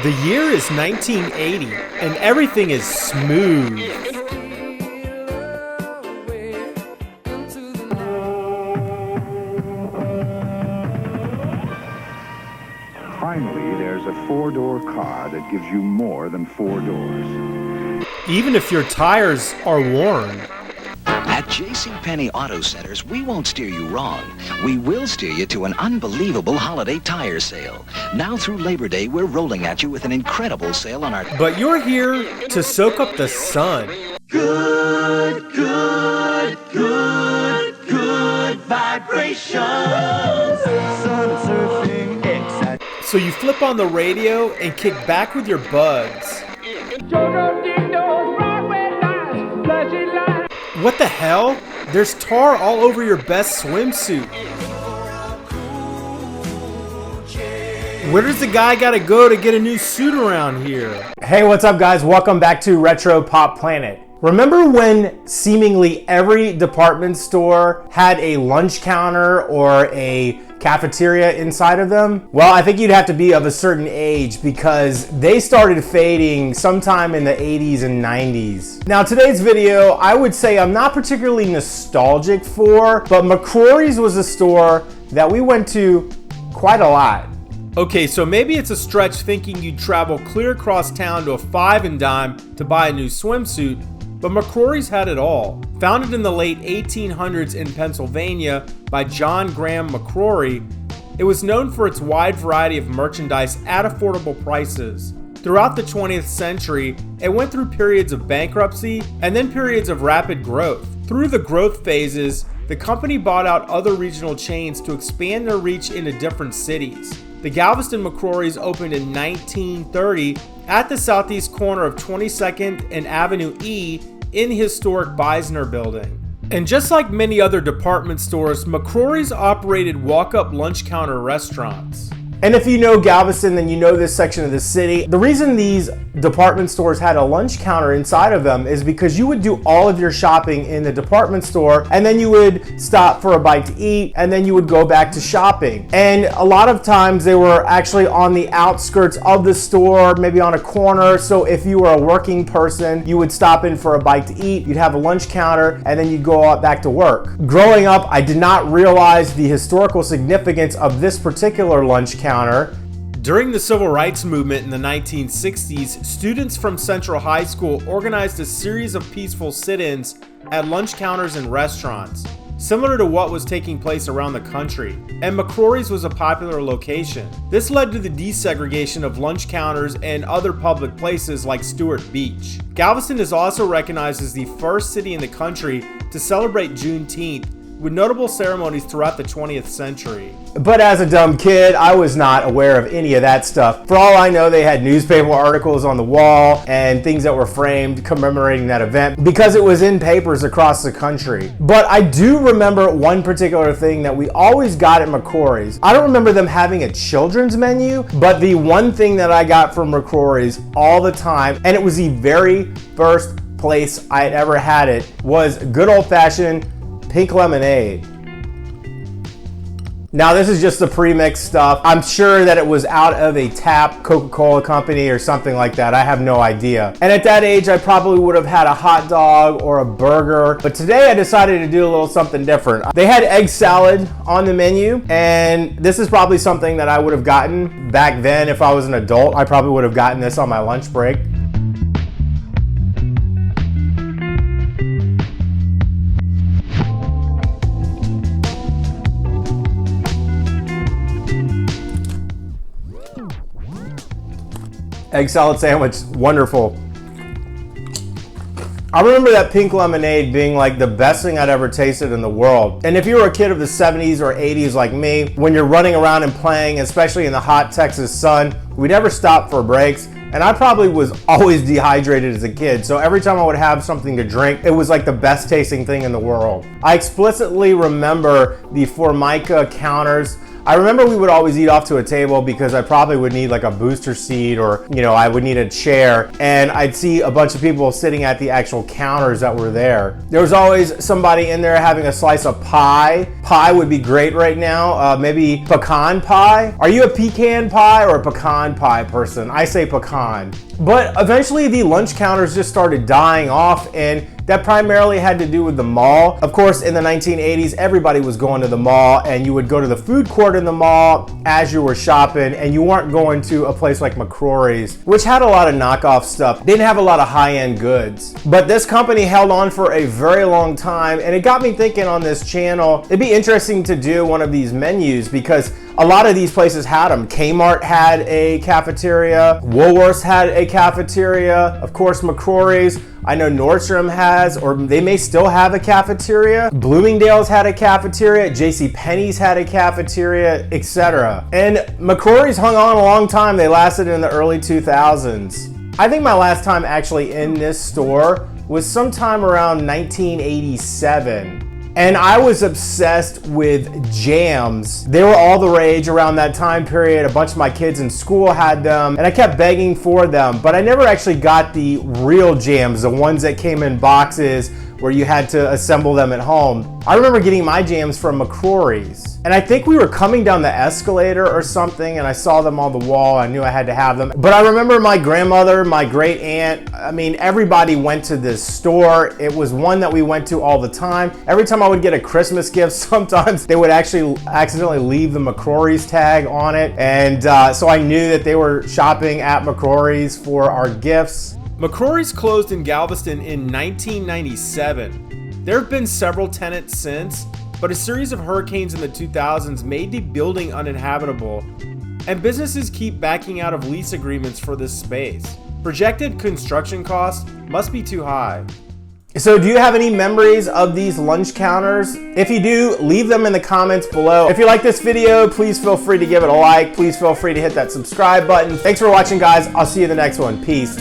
The year is 1980, and everything is smooth. Finally, there's a four-door car that gives you more than four doors. Even if your tires are worn. At JCPenney Auto Centers, we won't steer you wrong. We will steer you to an unbelievable holiday tire sale. Now through Labor Day, we're rolling at you with an incredible sale on our... But you're here to soak up the sun. Good vibrations. Sun surfing, exciting. So you flip on the radio and kick back with your buds. What the hell? There's tar all over your best swimsuit. Where does the guy gotta go to get a new suit around here? Hey, what's up guys? Welcome back to Retro Pop Planet. Remember when seemingly every department store had a lunch counter or a cafeteria inside of them? Well, I think you'd have to be of a certain age because they started fading sometime in the 80s and 90s. Now, today's video, I would say I'm not particularly nostalgic for, but McCrory's was a store that we went to quite a lot. Okay, so maybe it's a stretch thinking you'd travel clear across town to a Five and Dime to buy a new swimsuit, but McCrory's had it all. Founded in the late 1800s in Pennsylvania by John Graham McCrory, it was known for its wide variety of merchandise at affordable prices. Throughout the 20th century, it went through periods of bankruptcy and then periods of rapid growth. Through the growth phases, the company bought out other regional chains to expand their reach into different cities. The Galveston McCrory's opened in 1930 at the southeast corner of 22nd and Avenue E in the historic Beisner building. And just like many other department stores, McCrory's operated walk-up lunch counter restaurants. And if you know Galveston, then you know this section of the city. The reason these department stores had a lunch counter inside of them is because you would do all of your shopping in the department store and then you would stop for a bite to eat and then you would go back to shopping. And a lot of times they were actually on the outskirts of the store, maybe on a corner. So if you were a working person, you would stop in for a bite to eat, you'd have a lunch counter, and then you'd go out back to work. Growing up, I did not realize the historical significance of this particular lunch counter. During the Civil Rights Movement in the 1960s, students from Central High School organized a series of peaceful sit-ins at lunch counters and restaurants, similar to what was taking place around the country, and McCrory's was a popular location. This led to the desegregation of lunch counters and other public places like Stewart Beach. Galveston is also recognized as the first city in the country to celebrate Juneteenth, with notable ceremonies throughout the 20th century. But as a dumb kid, I was not aware of any of that stuff. For all I know, they had newspaper articles on the wall and things that were framed commemorating that event because it was in papers across the country. But I do remember one particular thing that we always got at McCrory's. I don't remember them having a children's menu, but the one thing that I got from McCrory's all the time, and it was the very first place I had ever had it, was good old-fashioned pink lemonade. Now this is just the pre-mixed stuff. I'm sure that it was out of a tap Coca-Cola company or something like that. I have no idea. And at that age, I probably would have had a hot dog or a burger. But today I decided to do a little something different. They had egg salad on the menu, and this is probably something that I would have gotten back then if I was an adult. I probably would have gotten this on my lunch break. Egg salad sandwich, wonderful. I remember that pink lemonade being like the best thing I'd ever tasted in the world. And if you were a kid of the 70s or 80s like me, when you're running around and playing, especially in the hot Texas sun, we never stopped for breaks. And I probably was always dehydrated as a kid, so every time I would have something to drink, it was like the best tasting thing in the world. I explicitly remember the Formica counters I remember we would always eat off to a table because I probably would need like a booster seat, or, you know, I would need a chair, and I'd see a bunch of people sitting at the actual counters that were there. There was always somebody in there having a slice of pie. Pie would be great right now. Maybe pecan pie. Are you a pecan pie or a pecan pie person? I say pecan. But eventually the lunch counters just started dying off, and that primarily had to do with the mall. Of course, in the 1980s, everybody was going to the mall, and you would go to the food court in the mall as you were shopping, and you weren't going to a place like McCrory's, which had a lot of knockoff stuff. Didn't have a lot of high-end goods. But this company held on for a very long time, and it got me thinking on this channel, it'd be interesting to do one of these menus because a lot of these places had them. Kmart had a cafeteria. Woolworths had a cafeteria. Of course, McCrory's. I know Nordstrom has, or they may still have a cafeteria. Bloomingdale's had a cafeteria. JCPenney's had a cafeteria, etc. And McCrory's hung on a long time. They lasted in the early 2000s. I think my last time actually in this store was sometime around 1987. And I was obsessed with jams. They were all the rage around that time period. A bunch of my kids in school had them, and I kept begging for them, but I never actually got the real jams, the ones that came in boxes where you had to assemble them at home. I remember getting my jams from McCrory's, and I think we were coming down the escalator or something, and I saw them on the wall. I knew I had to have them. But I remember my grandmother, my great aunt, I mean, everybody went to this store. It was one that we went to all the time. Every time I would get a Christmas gift, sometimes they would actually accidentally leave the McCrory's tag on it. And so I knew that they were shopping at McCrory's for our gifts. McCrory's closed in Galveston in 1997. There have been several tenants since, but a series of hurricanes in the 2000s made the building uninhabitable, and businesses keep backing out of lease agreements for this space. Projected construction costs must be too high. So do you have any memories of these lunch counters? If you do, leave them in the comments below. If you like this video, please feel free to give it a like. Please feel free to hit that subscribe button. Thanks for watching, guys. I'll see you in the next one. Peace.